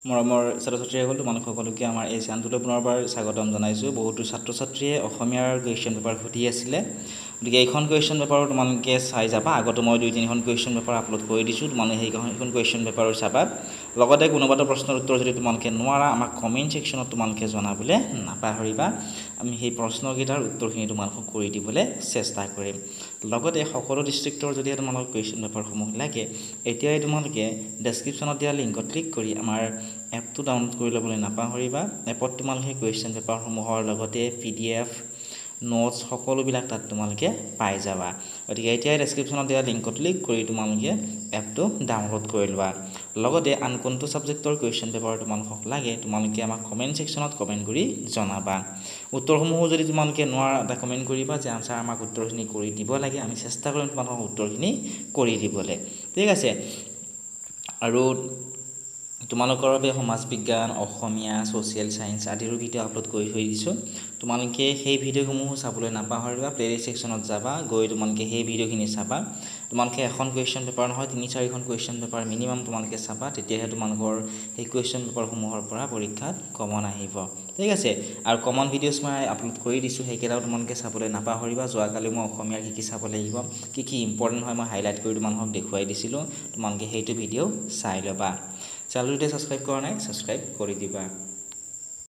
মৰমৰ ছাত্ৰ-ছাত্ৰীসকল তোমালোক সকলোকে আমাৰ এই চেনেলটোলৈ পুনৰবাৰ স্বাগতম জনাইছোঁ। বহুতো ছাত্ৰ-ছাত্ৰীয়ে অসমীয়াৰ কুৱেশ্যন পেপাৰ সুধি আছিলে, গতিকে এইখন কুৱেশ্যন পেপাৰো তোমালোকে চাই যাবা। আগতে মই 2-3খন কুৱেশ্যন পেপাৰ আপলোড কৰি দিছোঁ, তোমালোকে সেইখন কুৱেশ্যন পেপাৰো চাবা। লগতে কোনোবাটো প্ৰশ্নৰ উত্তৰ যদি তোমালোকে নোৱাৰা আমাক কমেণ্ট ছেকশ্যনত তোমালোকে জনাবলৈ নাপাহৰিবা। আমি সেই প্ৰশ্নকেইটাৰ উত্তৰখিনি তোমালোকক কৰি দিবলৈ চেষ্টা কৰিম। লগতে সকলো ডিষ্ট্ৰিক্টৰ যদি তোমালোকক কুৱেশ্যন পেপাৰসমূহ লাগে, এতিয়াই তোমালোকে ডেছক্ৰিপশ্যনত দিয়া লিংকত ক্লিক কৰি আমাৰ এপটো ডাউনলোড কৰি ল'বলৈ নাপাহৰিবা। এপত তোমালোকে কুৱেশ্যন পেপাৰসমূহৰ লগতে PDF নোটছ সকলোবিলাক তাত তোমালোকে পাই যাবা। গতিকে এতিয়াই ডেছক্ৰিপশ্যনত দিয়া লিংকত ক্লিক কৰি তোমালোকে এপটো ডাউনলোড কৰি লোৱা। লগতে আন কোনটো ছাবজেক্টৰ কুৱেশ্যন পেপাৰ তোমালোকক লাগে তোমালোকে আমাক কমেণ্ট ছেকশ্যনত কমেণ্ট কৰি জনাবা। উত্তৰসমূহো যদি তোমালোকে নোৱাৰা এটা কমেণ্ট কৰিবা যে ছাৰ আমাক উত্তৰখিনি কৰি দিব লাগে, আমি চেষ্টা কৰিম তোমালোকক উত্তৰখিনি কৰি দিবলৈ। ঠিক আছে, আৰু তোমালোকৰ বাবে সমাজ বিজ্ঞান, অসমীয়া, ছ'চিয়েল ছায়েন্স আদিৰো ভিডিঅ' আপলোড কৰি থৈ দিছোঁ। তোমালোকে সেই ভিডিঅ'সমূহো চাবলৈ নাপাহৰিবা। প্লেলিষ্ট ছেকশ্যনত যাবা, গৈ তোমালোকে সেই ভিডিঅ'খিনি চাবা। তোমালোকে এখন কুৱেশ্যন পেপাৰ নহয় 3-4খন কুৱেশ্যন পেপাৰ মিনিমাম তোমালোকে চাবা, তেতিয়াহে তোমালোকৰ সেই কুৱেশ্যন পেপাৰসমূহৰ পৰা পৰীক্ষাত কমন আহিব। ঠিক আছে, আৰু কমন ভিডিঅ'ছ মই আপলোড কৰি দিছোঁ, সেইকেইটাও তোমালোকে চাবলৈ নাপাহৰিবা। যোৱাকালি মই অসমীয়াৰ কি চাব লাগিব, কি ইম্পৰ্টেণ্ট হয় মই হাইলাইট কৰি তোমালোকক দেখুৱাই দিছিলোঁ, তোমালোকে সেইটো ভিডিঅ' চাই ল'বা। চেনেলটোতে ছাবস্ক্ৰাইব কৰা নাই, ছাবস্ক্ৰাইব কৰি দিবা।